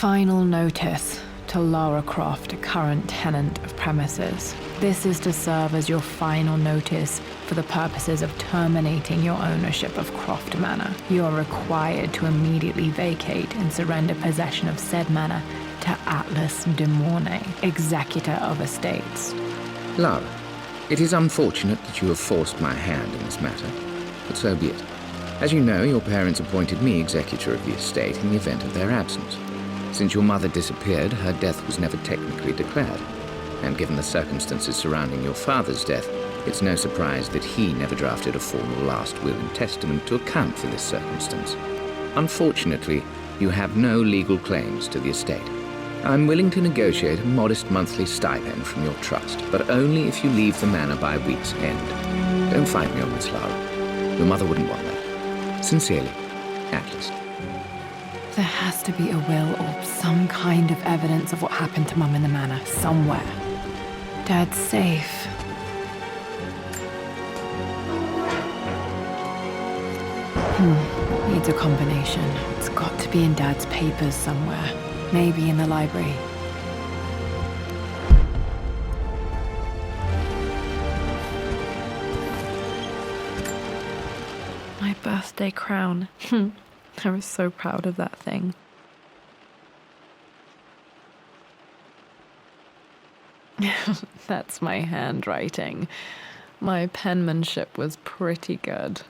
Final notice to Lara Croft, a current tenant of premises. This is to serve as your final notice for the purposes of terminating your ownership of Croft Manor. You are required to immediately vacate and surrender possession of said manor to Atlas de Mornay, executor of estates. Lara, it is unfortunate that you have forced my hand in this matter, but so be it. As you know, your parents appointed me executor of the estate in the event of their absence. Since your mother disappeared, her death was never technically declared. And given the circumstances surrounding your father's death, it's no surprise that he never drafted a formal last will and testament to account for this circumstance. Unfortunately, you have no legal claims to the estate. I'm willing to negotiate a modest monthly stipend from your trust, but only if you leave the manor by week's end. Don't fight me on this, Lara. Your mother wouldn't want that. Sincerely, Atlas. There has to be a will or some kind of evidence of what happened to Mum in the manor somewhere. Dad's safe. Needs a combination. It's got to be in Dad's papers somewhere. Maybe in the library. My birthday crown. I was so proud of that thing. That's my handwriting. My penmanship was pretty good.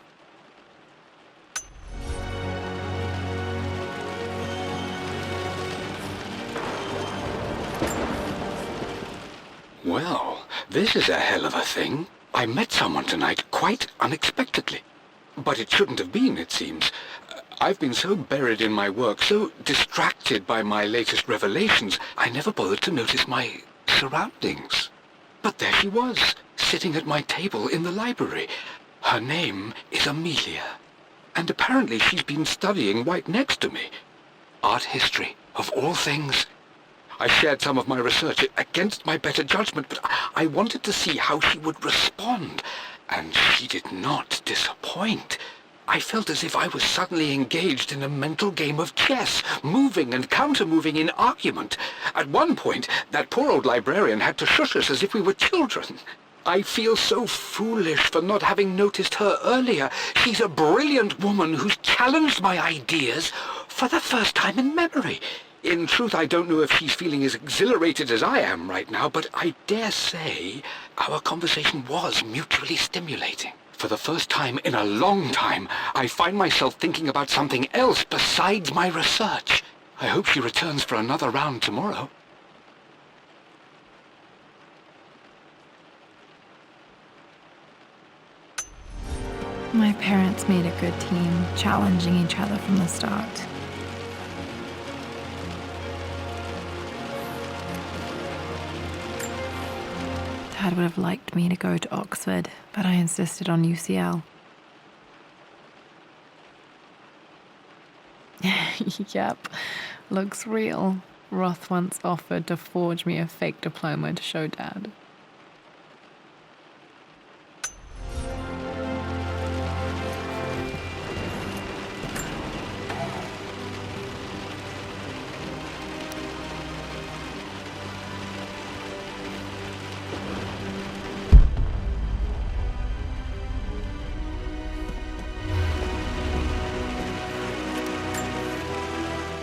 Well, this is a hell of a thing. I met someone tonight quite unexpectedly. But it shouldn't have been, it seems. I've been so buried in my work, so distracted by my latest revelations, I never bothered to notice my surroundings. But there she was, sitting at my table in the library. Her name is Amelia, and apparently she's been studying right next to me. Art history, of all things. I shared some of my research against my better judgment, but I wanted to see how she would respond, and she did not disappoint. I felt as if I was suddenly engaged in a mental game of chess, moving and counter-moving in argument. At one point, that poor old librarian had to shush us as if we were children. I feel so foolish for not having noticed her earlier. She's a brilliant woman who's challenged my ideas for the first time in memory. In truth, I don't know if she's feeling as exhilarated as I am right now, but I dare say our conversation was mutually stimulating. For the first time in a long time, I find myself thinking about something else besides my research. I hope she returns for another round tomorrow. My parents made a good team, challenging each other from the start. Dad would have liked me to go to Oxford, but I insisted on UCL. Yep, looks real. Roth once offered to forge me a fake diploma to show Dad.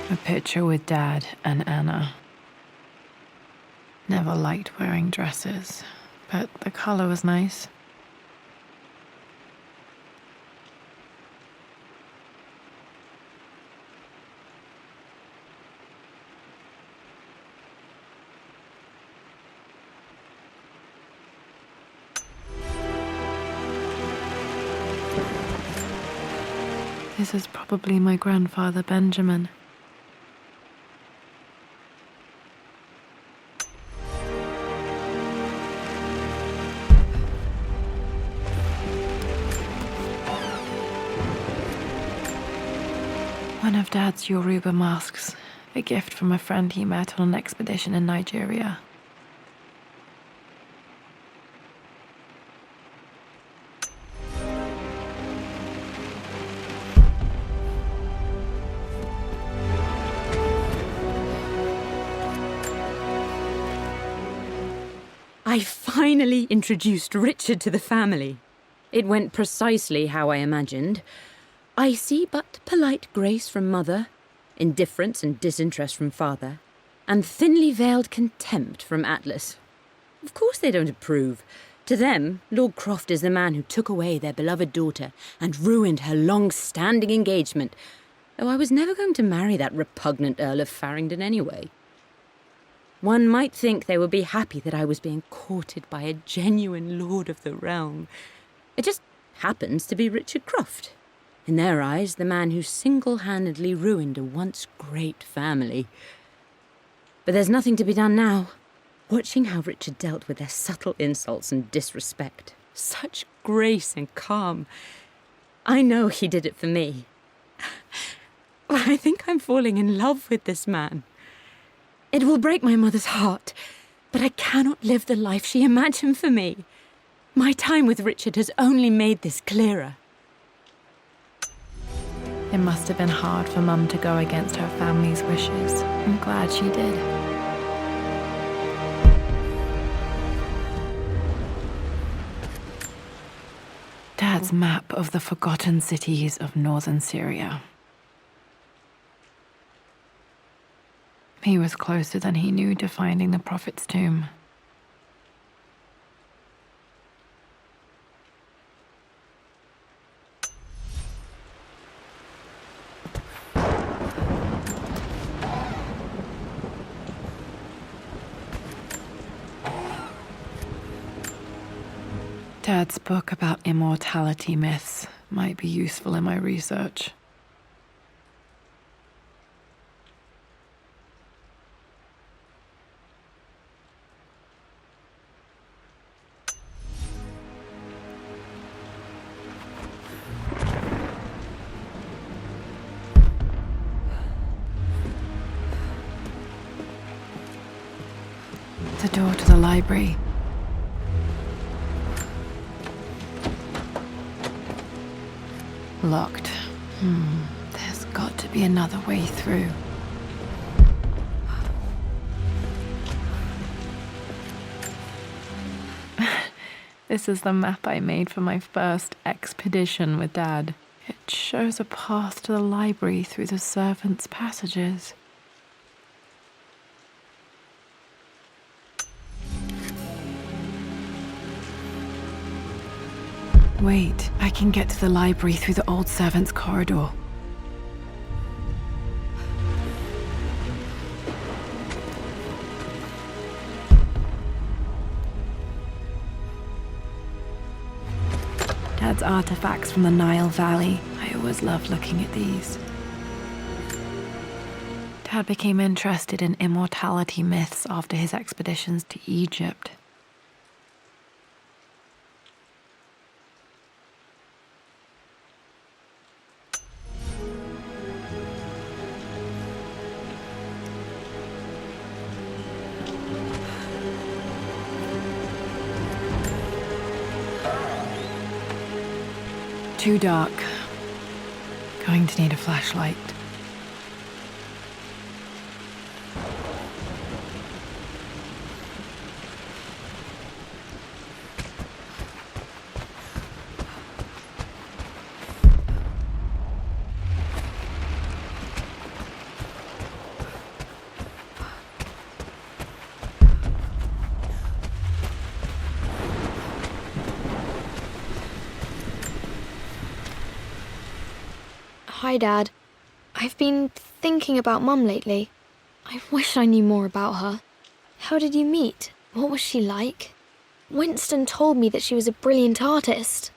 A picture with Dad and Anna. Never liked wearing dresses, but the color was nice. This is probably my grandfather, Benjamin. One of Dad's Yoruba masks, a gift from a friend he met on an expedition in Nigeria. I finally introduced Richard to the family. It went precisely how I imagined. I see but polite grace from mother, indifference and disinterest from father, and thinly veiled contempt from Atlas. Of course they don't approve. To them, Lord Croft is the man who took away their beloved daughter and ruined her long-standing engagement, though I was never going to marry that repugnant Earl of Farringdon anyway. One might think they would be happy that I was being courted by a genuine lord of the realm. It just happens to be Richard Croft. In their eyes, the man who single-handedly ruined a once great family. But there's nothing to be done now. Watching how Richard dealt with their subtle insults and disrespect. Such grace and calm. I know he did it for me. I think I'm falling in love with this man. It will break my mother's heart, but I cannot live the life she imagined for me. My time with Richard has only made this clearer. It must have been hard for Mum to go against her family's wishes. I'm glad she did. Dad's map of the forgotten cities of northern Syria. He was closer than he knew to finding the Prophet's tomb. Dad's book about immortality myths might be useful in my research. The door to the library. Locked. There's got to be another way through. This is the map I made for my first expedition with Dad. It shows a path to the library through the servants' passages. Wait, I can get to the library through the old servants' corridor. Dad's artifacts from the Nile Valley. I always loved looking at these. Dad became interested in immortality myths after his expeditions to Egypt. Too dark. Going to need a flashlight. Hi, Dad. I've been thinking about Mum lately. I wish I knew more about her. How did you meet? What was she like? Winston told me that she was a brilliant artist.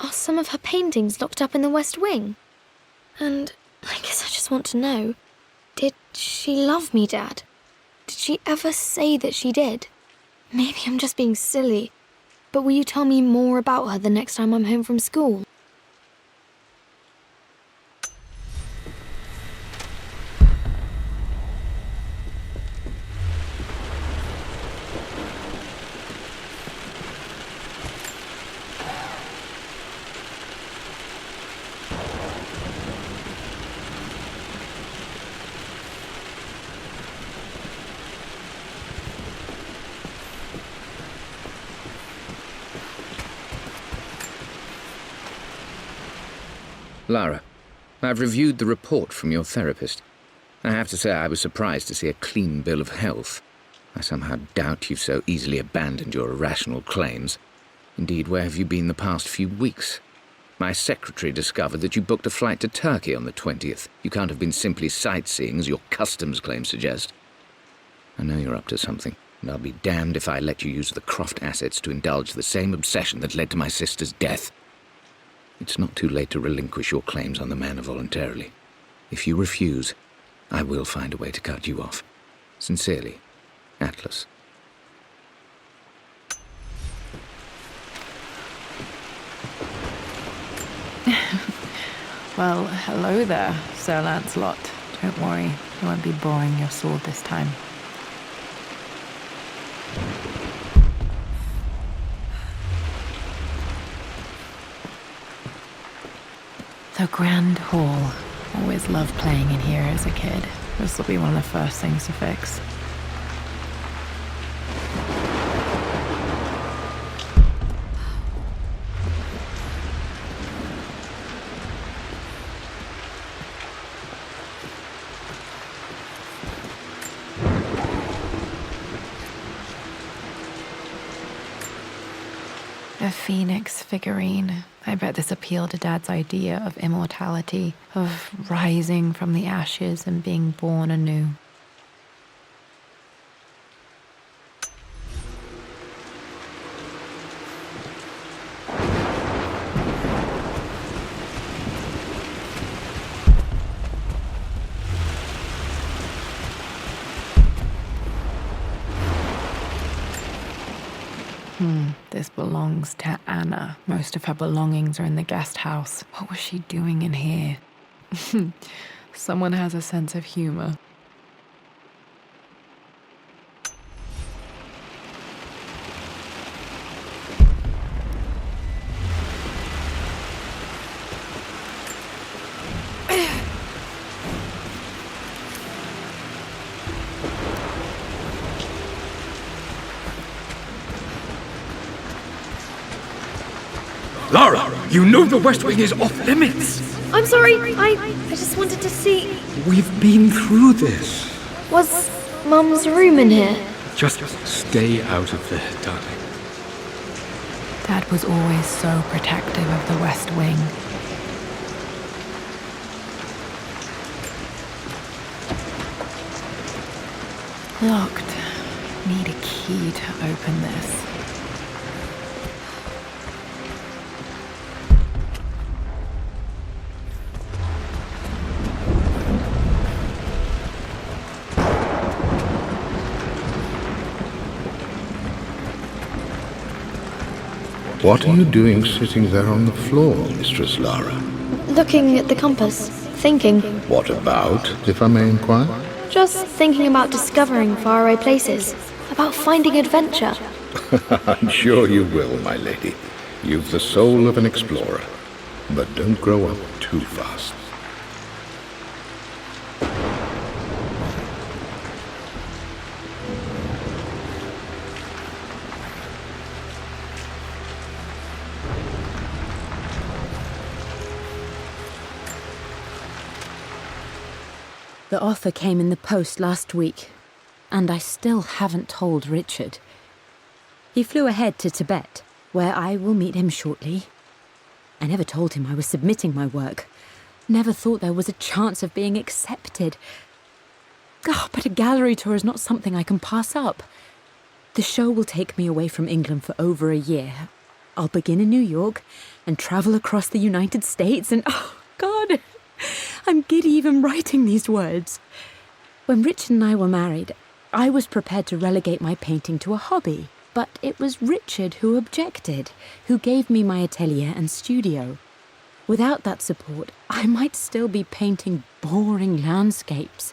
Are some of her paintings locked up in the West Wing? And I guess I just want to know, did she love me, Dad? Did she ever say that she did? Maybe I'm just being silly, but will you tell me more about her the next time I'm home from school? Lara, I've reviewed the report from your therapist. I have to say I was surprised to see a clean bill of health. I somehow doubt you've so easily abandoned your irrational claims. Indeed, where have you been the past few weeks? My secretary discovered that you booked a flight to Turkey on the 20th. You can't have been simply sightseeing, as your customs claims suggest. I know you're up to something, and I'll be damned if I let you use the Croft assets to indulge the same obsession that led to my sister's death. It's not too late to relinquish your claims on the manor voluntarily. If you refuse, I will find a way to cut you off. Sincerely, Atlas. Well, hello there, Sir Lancelot. Don't worry, I won't be boring your sword this time. The Grand Hall. Always loved playing in here as a kid. This will be one of the first things to fix. A phoenix figurine. I bet this appealed to Dad's idea of immortality, of rising from the ashes and being born anew. This belongs to Anna. Most of her belongings are in the guest house. What was she doing in here? Someone has a sense of humor. Lara, you know the West Wing is off limits. I'm sorry, I just wanted to see... We've been through this. Was Mum's room in here? Just stay out of there, darling. Dad was always so protective of the West Wing. Locked. Need a key to open this. What are you doing sitting there on the floor, Mistress Lara? Looking at the compass, thinking. What about, if I may inquire? Just thinking about discovering faraway places, about finding adventure. I'm sure you will, my lady. You've the soul of an explorer. But don't grow up too fast. The offer came in the post last week, and I still haven't told Richard. He flew ahead to Tibet, where I will meet him shortly. I never told him I was submitting my work. Never thought there was a chance of being accepted. But a gallery tour is not something I can pass up. The show will take me away from England for over a year. I'll begin in New York and travel across the United States and, oh, God, I'm giddy even writing these words. When Richard and I were married, I was prepared to relegate my painting to a hobby, but it was Richard who objected, who gave me my atelier and studio. Without that support, I might still be painting boring landscapes.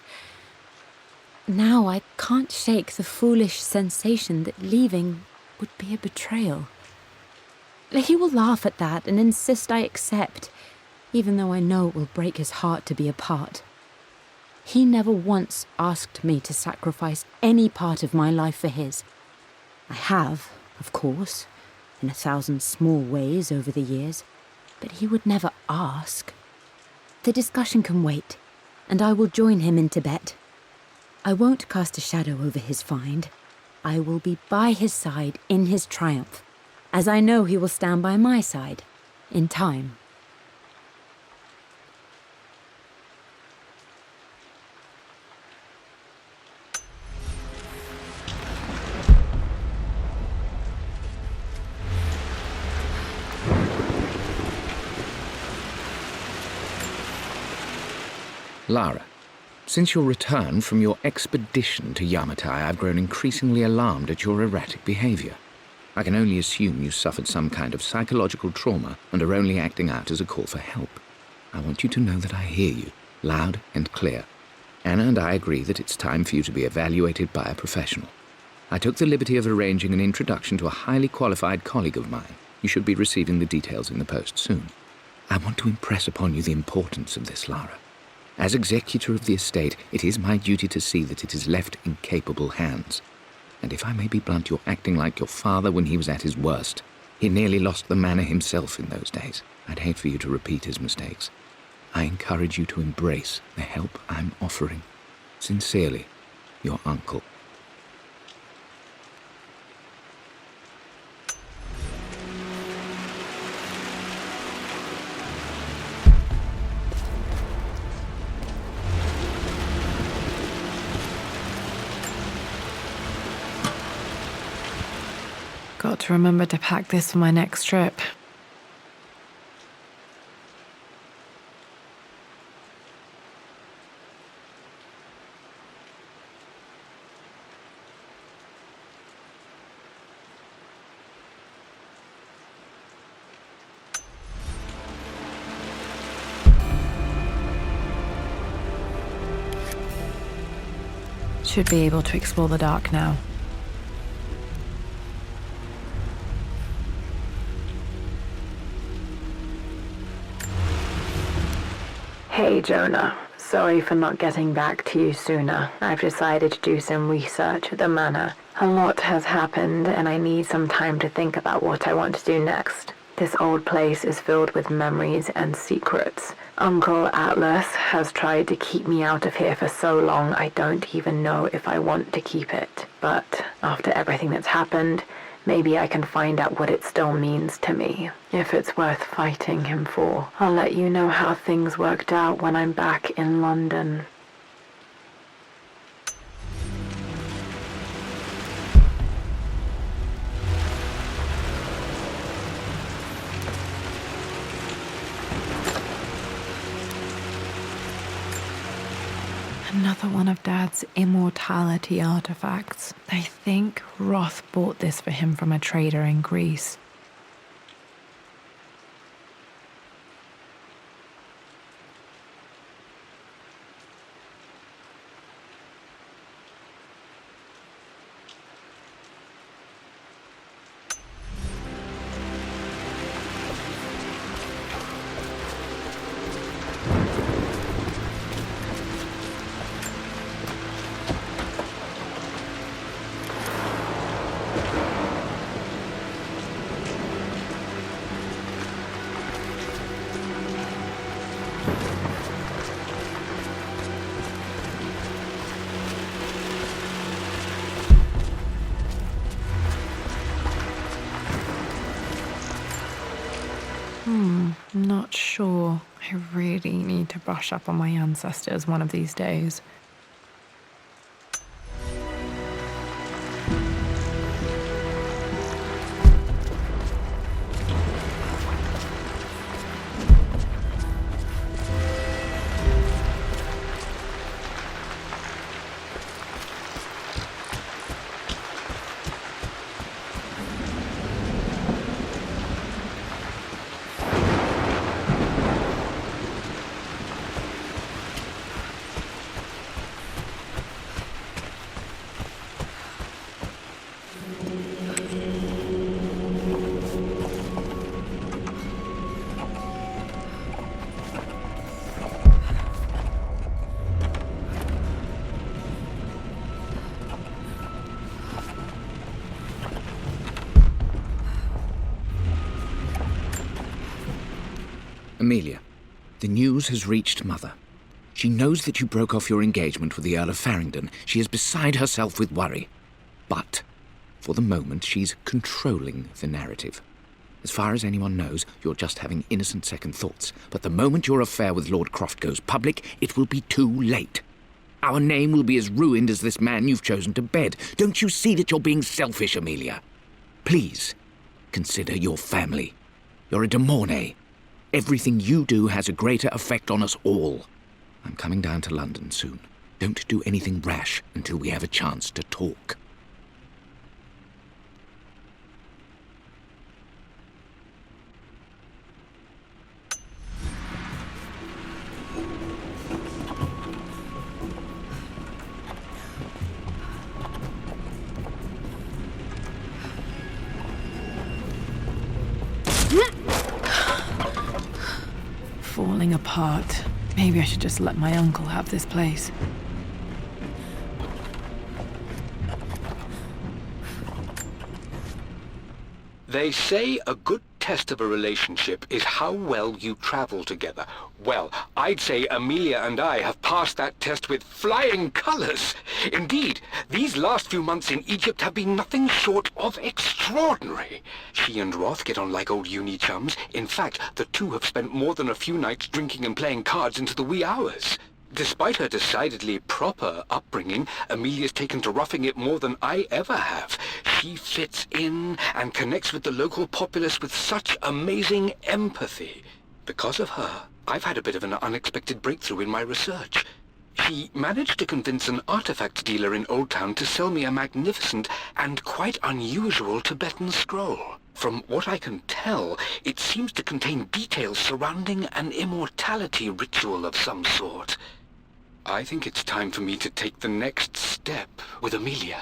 Now I can't shake the foolish sensation that leaving would be a betrayal. He will laugh at that and insist I accept, even though I know it will break his heart to be apart. He never once asked me to sacrifice any part of my life for his. I have, of course, in 1,000 small ways over the years, but he would never ask. The discussion can wait, and I will join him in Tibet. I won't cast a shadow over his find. I will be by his side in his triumph, as I know he will stand by my side, in time. Lara, since your return from your expedition to Yamatai, I've grown increasingly alarmed at your erratic behavior. I can only assume you suffered some kind of psychological trauma and are only acting out as a call for help. I want you to know that I hear you, loud and clear. Anna and I agree that it's time for you to be evaluated by a professional. I took the liberty of arranging an introduction to a highly qualified colleague of mine. You should be receiving the details in the post soon. I want to impress upon you the importance of this, Lara. As executor of the estate, it is my duty to see that it is left in capable hands. And if I may be blunt, you're acting like your father when he was at his worst. He nearly lost the manor himself in those days. I'd hate for you to repeat his mistakes. I encourage you to embrace the help I'm offering. Sincerely, your uncle. Got to remember to pack this for my next trip. Should be able to explore the dark now. Hey Jonah, sorry for not getting back to you sooner. I've decided to do some research at the manor. A lot has happened and I need some time to think about what I want to do next. This old place is filled with memories and secrets. Uncle Atlas has tried to keep me out of here for so long I don't even know if I want to keep it. But after everything that's happened, maybe I can find out what it still means to me. If it's worth fighting him for. I'll let you know how things worked out when I'm back in London. Another one of Dad's immortality artifacts. I think Roth bought this for him from a trader in Greece. Not sure. I really need to brush up on my ancestors one of these days. Amelia, The news has reached Mother. She knows that you broke off your engagement with the Earl of Farringdon. She is beside herself with worry. But, for the moment, she's controlling the narrative. As far as anyone knows, you're just having innocent second thoughts. But the moment your affair with Lord Croft goes public, it will be too late. Our name will be as ruined as this man you've chosen to bed. Don't you see that you're being selfish, Amelia? Please, consider your family. You're a de Mornay. Everything you do has a greater effect on us all. I'm coming down to London soon. Don't do anything rash until we have a chance to talk. Falling apart. Maybe I should just let my uncle have this place. They say a good test of a relationship is how well you travel together. Well, I'd say Amelia and I have passed that test with flying colours. Indeed, these last few months in Egypt have been nothing short of extraordinary. She and Roth get on like old uni chums. In fact, the two have spent more than a few nights drinking and playing cards into the wee hours. Despite her decidedly proper upbringing, Amelia's taken to roughing it more than I ever have. She fits in and connects with the local populace with such amazing empathy. Because of her, I've had a bit of an unexpected breakthrough in my research. She managed to convince an artifact dealer in Old Town to sell me a magnificent and quite unusual Tibetan scroll. From what I can tell, it seems to contain details surrounding an immortality ritual of some sort. I think it's time for me to take the next step with Amelia.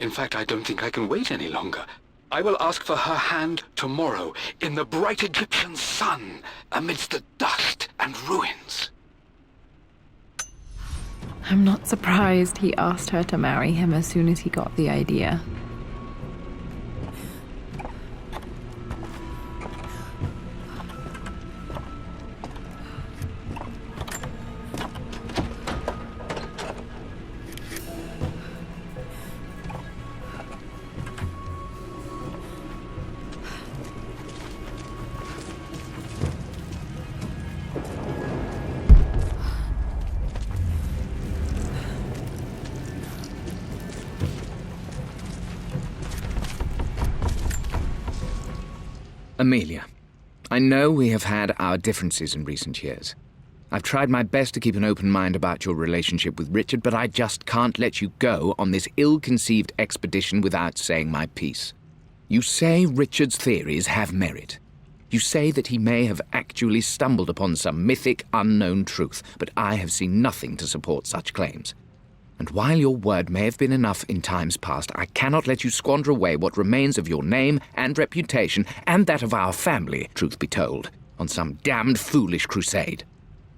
In fact, I don't think I can wait any longer. I will ask for her hand tomorrow in the bright Egyptian sun amidst the dust and ruins. I'm not surprised he asked her to marry him as soon as he got the idea. Amelia, I know we have had our differences in recent years. I've tried my best to keep an open mind about your relationship with Richard, but I just can't let you go on this ill-conceived expedition without saying my piece. You say Richard's theories have merit. You say that he may have actually stumbled upon some mythic, unknown truth, but I have seen nothing to support such claims. And while your word may have been enough in times past, I cannot let you squander away what remains of your name and reputation, and that of our family, truth be told, on some damned foolish crusade.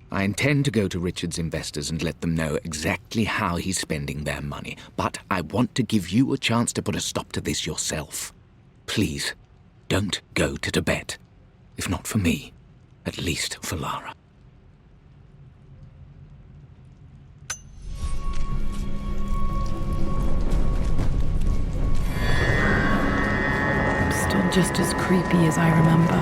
I intend to go to Richard's investors and let them know exactly how he's spending their money, but I want to give you a chance to put a stop to this yourself. Please, don't go to Tibet. If not for me, at least for Lara. Still just as creepy as I remember.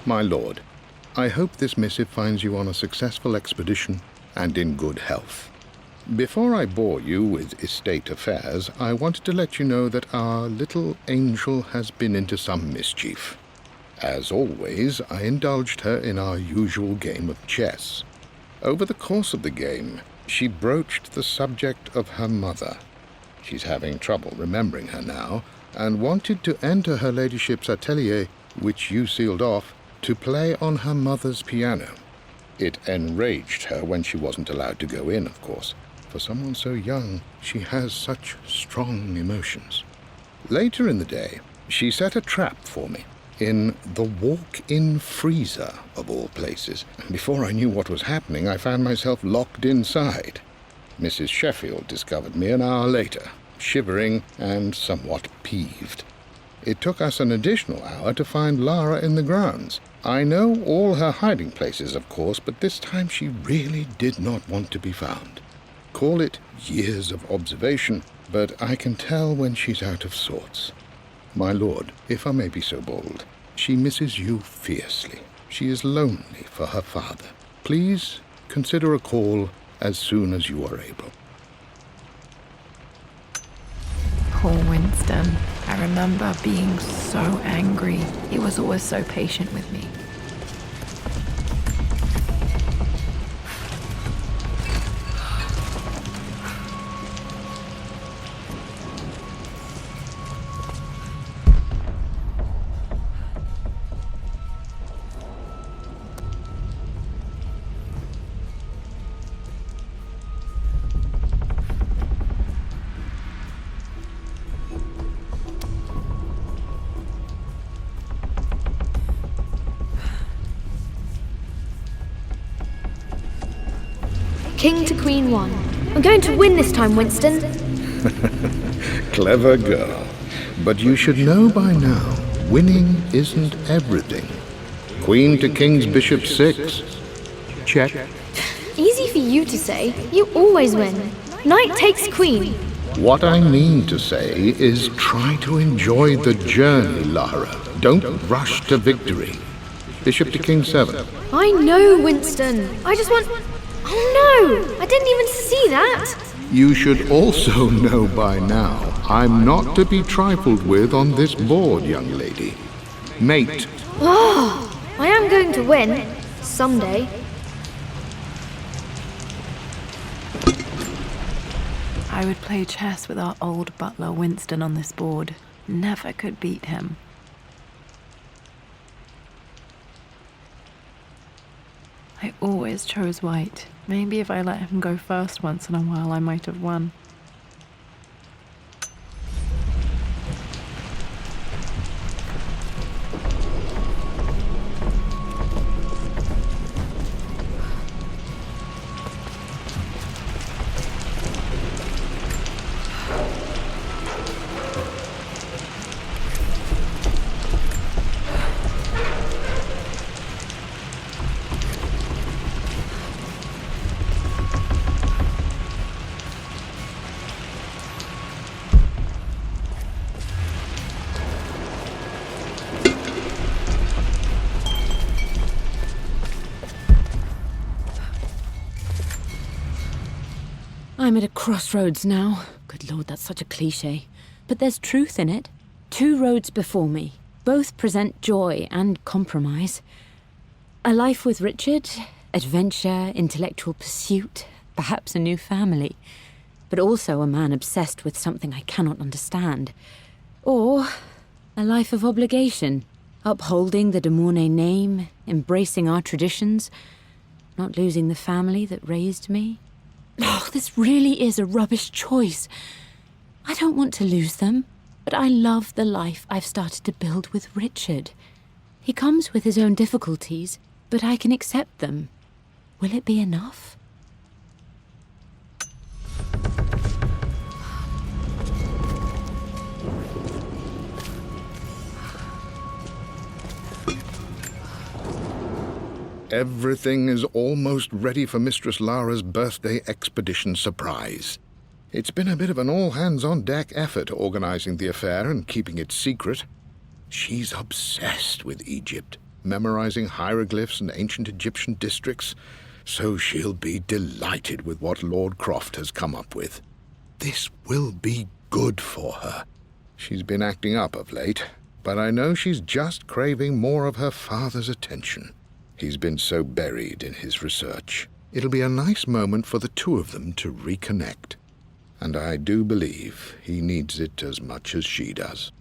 My lord, I hope this missive finds you on a successful expedition and in good health. Before I bore you with estate affairs, I wanted to let you know that our little angel has been into some mischief. As always, I indulged her in our usual game of chess. Over the course of the game, she broached the subject of her mother. She's having trouble remembering her now, and wanted to enter her ladyship's atelier, which you sealed off, to play on her mother's piano. It enraged her when she wasn't allowed to go in, of course. For someone so young, she has such strong emotions. Later in the day, she set a trap for me. in the walk-in freezer, of all places. And before I knew what was happening, I found myself locked inside. Mrs. Sheffield discovered me an hour later, shivering and somewhat peeved. It took us an additional hour to find Lara in the grounds. I know all her hiding places, of course, but this time she really did not want to be found. Call it years of observation, but I can tell when she's out of sorts. My lord, if I may be so bold, she misses you fiercely. She is lonely for her father. Please consider a call as soon as you are able. Poor Winston. I remember being so angry. He was always so patient with me. King to Queen 1. I'm going to win this time, Winston. Clever girl. But you should know by now, winning isn't everything. Queen to King's Bishop 6. Check. Easy for you to say. You always win. Knight takes Queen. What I mean to say is try to enjoy the journey, Lara. Don't rush to victory. Bishop to King 7. I know, Winston. I just want... Oh no! I didn't even see that! You should also know by now, I'm not to be trifled with on this board, young lady. Mate. Oh, I am going to win. Someday. I would play chess with our old butler Winston on this board. Never could beat him. I always chose white. Maybe if I let him go first once in a while, I might have won. I'm at a crossroads now. Good Lord, that's such a cliché. But there's truth in it. 2 roads before me. Both present joy and compromise. A life with Richard, adventure, intellectual pursuit, perhaps a new family. But also a man obsessed with something I cannot understand. Or a life of obligation, upholding the de Mornay name, embracing our traditions, not losing the family that raised me. Oh, this really is a rubbish choice. I don't want to lose them, but I love the life I've started to build with Richard. He comes with his own difficulties, but I can accept them. Will it be enough? Everything is almost ready for Mistress Lara's birthday expedition surprise. It's been a bit of an all-hands-on-deck effort organizing the affair and keeping it secret. She's obsessed with Egypt, memorizing hieroglyphs and ancient Egyptian districts, so she'll be delighted with what Lord Croft has come up with. This will be good for her. She's been acting up of late, but I know she's just craving more of her father's attention. He's been so buried in his research. It'll be a nice moment for the 2 of them to reconnect. And I do believe he needs it as much as she does.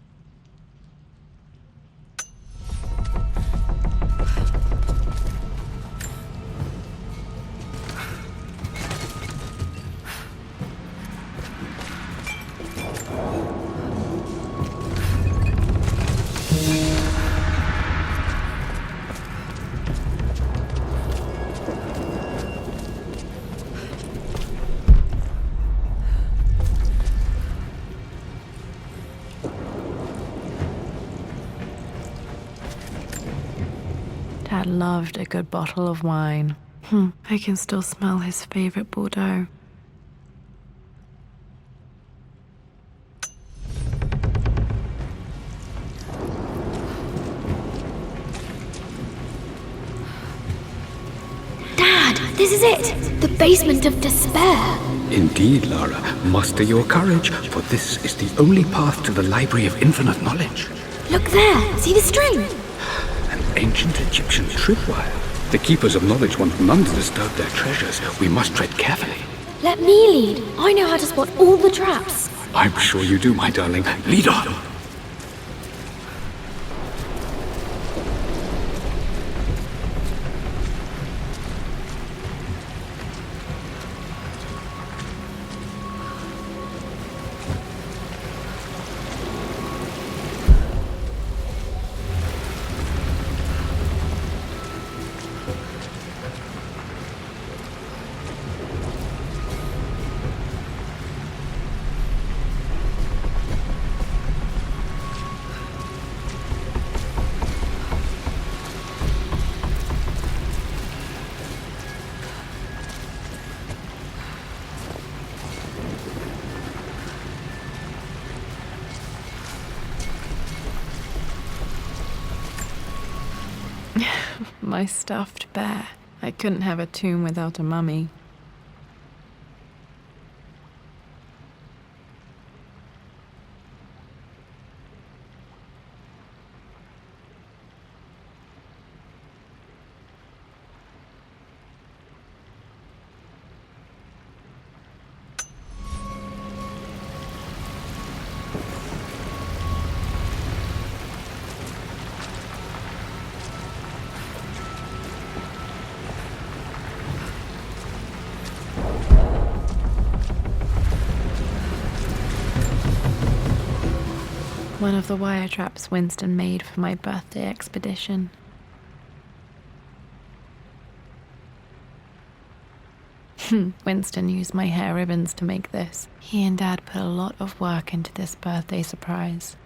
Dad loved a good bottle of wine. I can still smell his favorite Bordeaux. Dad, this is it! The basement of despair! Indeed, Lara. Muster your courage, for this is the only path to the Library of Infinite Knowledge. Look there! See the string? An ancient Egyptian tripwire. The Keepers of Knowledge want none to disturb their treasures. We must tread carefully. Let me lead. I know how to spot all the traps. I'm sure you do, my darling. Lead on! My stuffed bear. I couldn't have a tomb without a mummy. One of the wire traps Winston made for my birthday expedition. Winston used my hair ribbons to make this. He and Dad put a lot of work into this birthday surprise.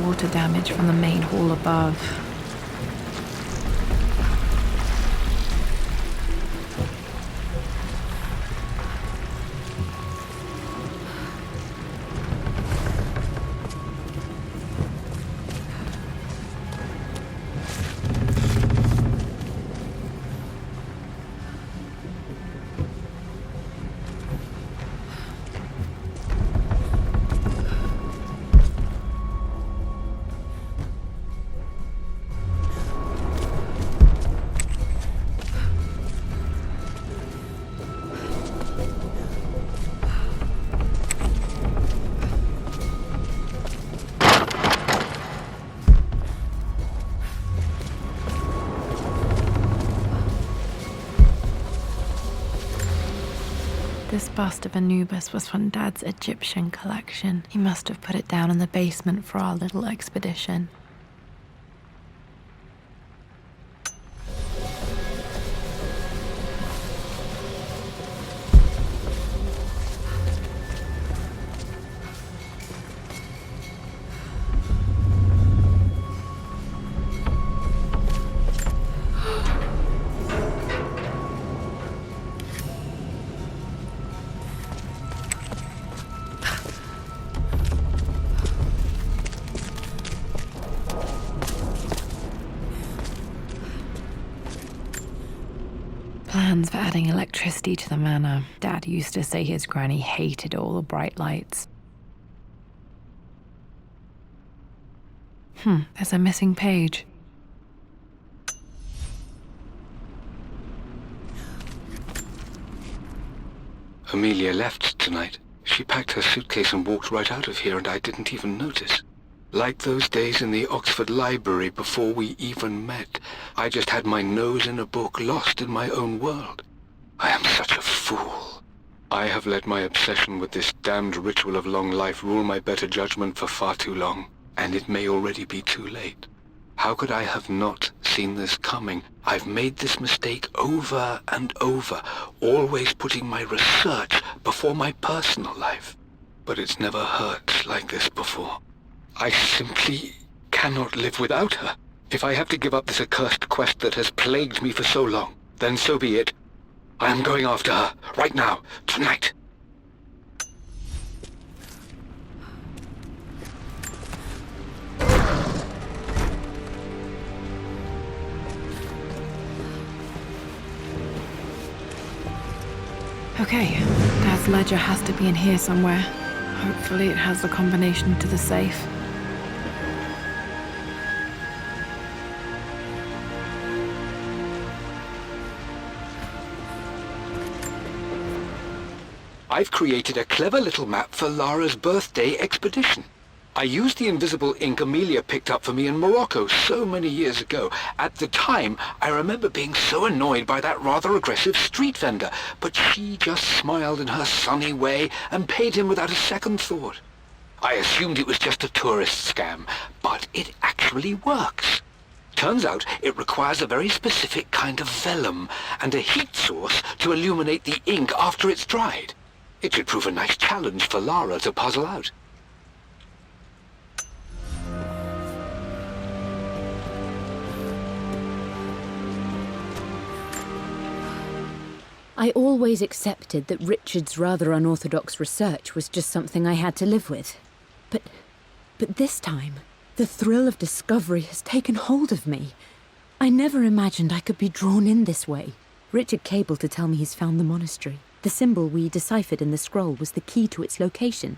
Water damage from the main hall above. This bust of Anubis was from Dad's Egyptian collection. He must have put it down in the basement for our little expedition. Plans for adding electricity to the manor. Dad used to say his granny hated all the bright lights. There's a missing page. Amelia left tonight. She packed her suitcase and walked right out of here, and I didn't even notice. Like those days in the Oxford Library before we even met, I just had my nose in a book, lost in my own world. I am such a fool. I have let my obsession with this damned ritual of long life rule my better judgment for far too long, and it may already be too late. How could I have not seen this coming? I've made this mistake over and over, always putting my research before my personal life. But it's never hurt like this before. I simply cannot live without her. If I have to give up this accursed quest that has plagued me for so long, then so be it. I am going after her, right now, tonight. Okay, Dad's ledger has to be in here somewhere. Hopefully it has the combination to the safe. I've created a clever little map for Lara's birthday expedition. I used the invisible ink Amelia picked up for me in Morocco so many years ago. At the time, I remember being so annoyed by that rather aggressive street vendor, but she just smiled in her sunny way and paid him without a second thought. I assumed it was just a tourist scam, but it actually works. Turns out it requires a very specific kind of vellum and a heat source to illuminate the ink after it's dried. It should prove a nice challenge for Lara to puzzle out. I always accepted that Richard's rather unorthodox research was just something I had to live with. But this time, the thrill of discovery has taken hold of me. I never imagined I could be drawn in this way. Richard cabled to tell me he's found the monastery. The symbol we deciphered in the scroll was the key to its location.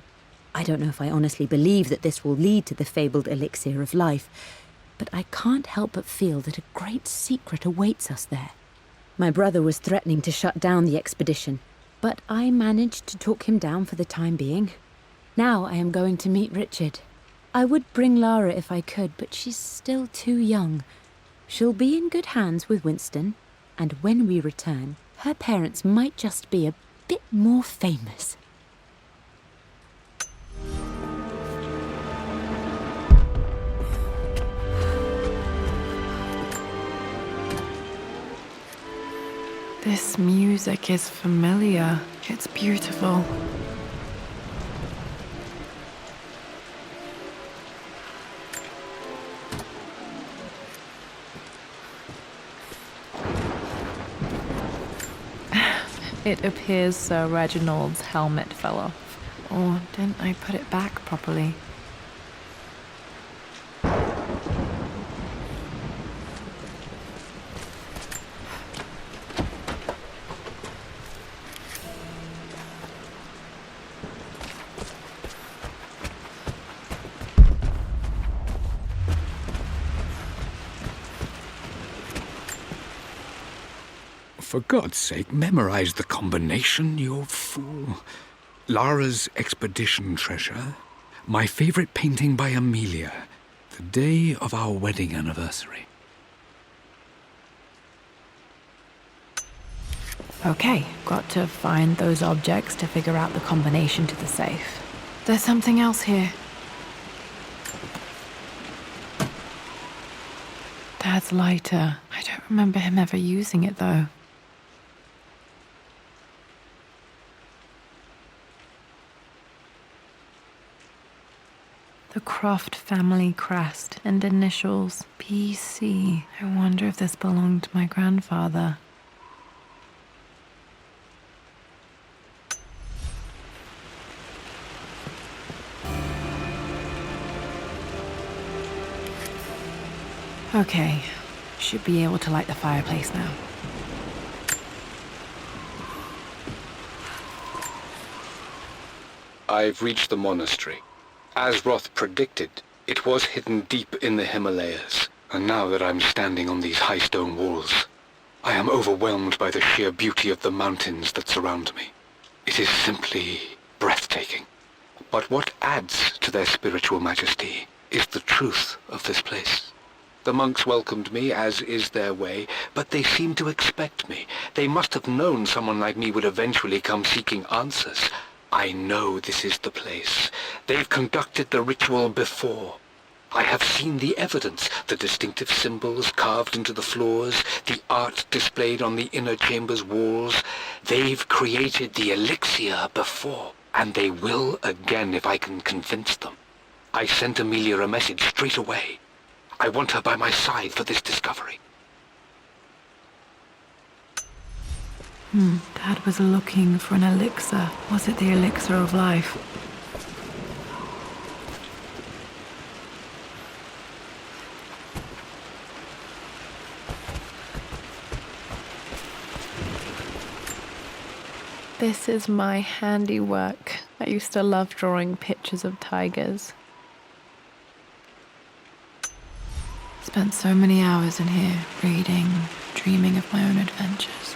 I don't know if I honestly believe that this will lead to the fabled elixir of life, but I can't help but feel that a great secret awaits us there. My brother was threatening to shut down the expedition, but I managed to talk him down for the time being. Now I am going to meet Richard. I would bring Lara if I could, but she's still too young. She'll be in good hands with Winston, and when we return, her parents might just be a bit more famous. This music is familiar. It's beautiful. It appears Sir Reginald's helmet fell off. Or didn't I put it back properly? For God's sake, memorize the combination, you fool. Lara's expedition treasure, my favorite painting by Amelia, the day of our wedding anniversary. Okay, got to find those objects to figure out the combination to the safe. There's something else here. Dad's lighter. I don't remember him ever using it, though. The Croft family crest and initials BC. I wonder if this belonged to my grandfather. Okay, should be able to light the fireplace now. I've reached the monastery. As Roth predicted, it was hidden deep in the Himalayas, and now that I'm standing on these high stone walls, I am overwhelmed by the sheer beauty of the mountains that surround me. It is simply breathtaking. But what adds to their spiritual majesty is the truth of this place. The monks welcomed me, as is their way, but they seemed to expect me. They must have known someone like me would eventually come seeking answers. I know this is the place. They've conducted the ritual before. I have seen the evidence, the distinctive symbols carved into the floors, the art displayed on the inner chamber's walls. They've created the elixir before, and they will again if I can convince them. I sent Amelia a message straight away. I want her by my side for this discovery. Dad was looking for an elixir. Was it the elixir of life? This is my handiwork. I used to love drawing pictures of tigers. Spent so many hours in here, reading, dreaming of my own adventures.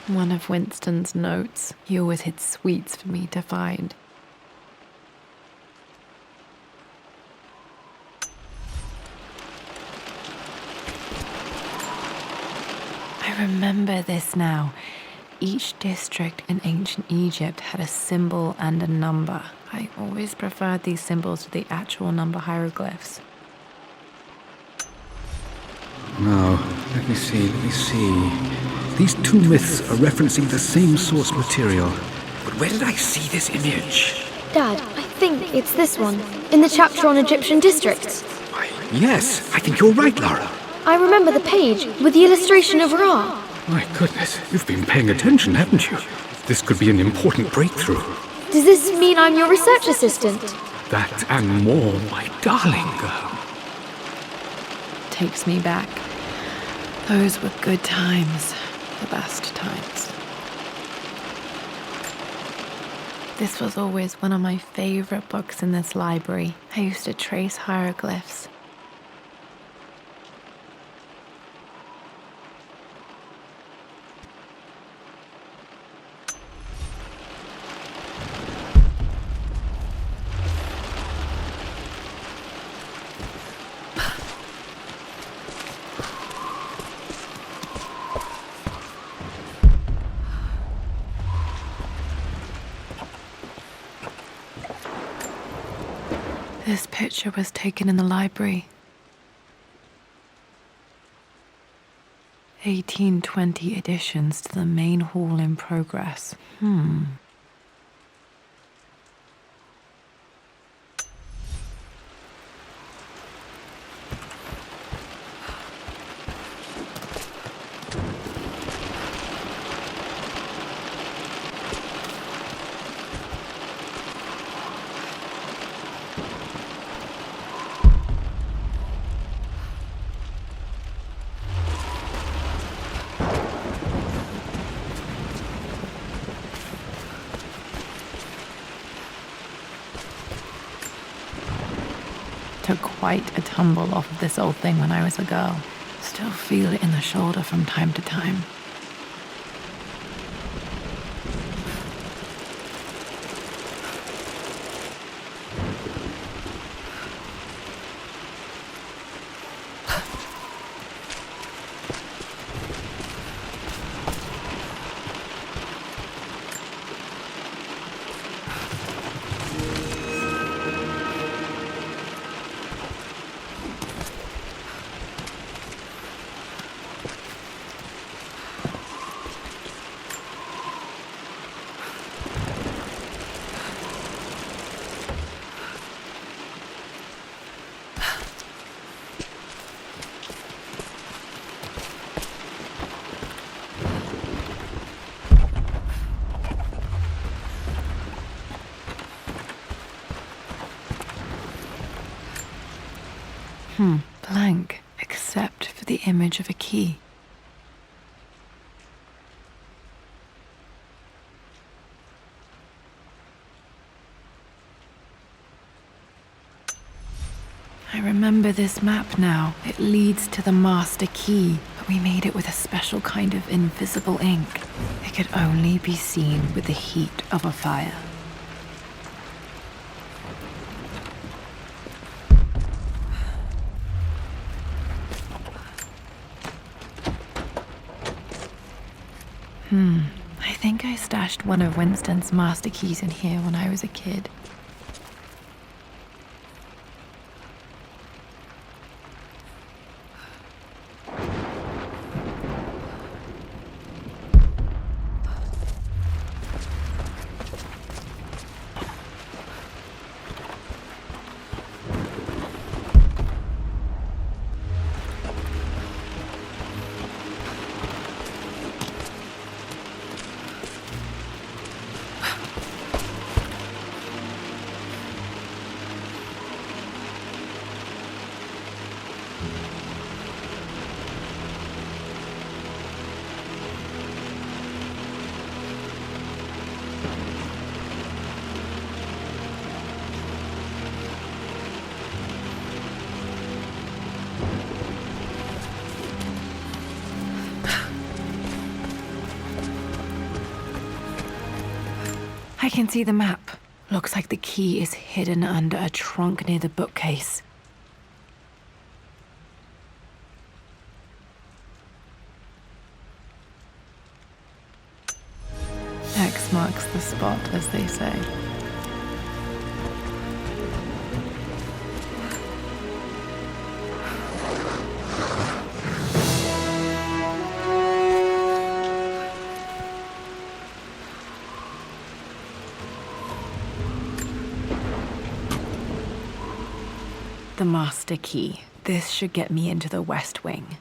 One of Winston's notes. He always hid sweets for me to find. I remember this now. Each district in ancient Egypt had a symbol and a number. I always preferred these symbols to the actual number hieroglyphs. Now, let me see. These two myths are referencing the same source material. But where did I see this image? Dad, I think it's this one, in the chapter on Egyptian districts. Why, yes, I think you're right, Lara. I remember the page with the illustration of Ra. My goodness, you've been paying attention, haven't you? This could be an important breakthrough. Does this mean I'm your research assistant? That and more, my darling girl. Takes me back. Those were good times. The best times. This was always one of my favorite books in this library. I used to trace hieroglyphs. This picture was taken in the library. 1820 additions to the main hall in progress. Took quite a tumble off of this old thing when I was a girl. Still feel it in the shoulder from time to time. Blank, except for the image of a key. I remember this map now. It leads to the master key, but we made it with a special kind of invisible ink. It could only be seen with the heat of a fire. I think I stashed one of Winston's master keys in here when I was a kid. I can see the map. Looks like the key is hidden under a trunk near the bookcase. X marks the spot, as they say. The master key. This should get me into the West Wing.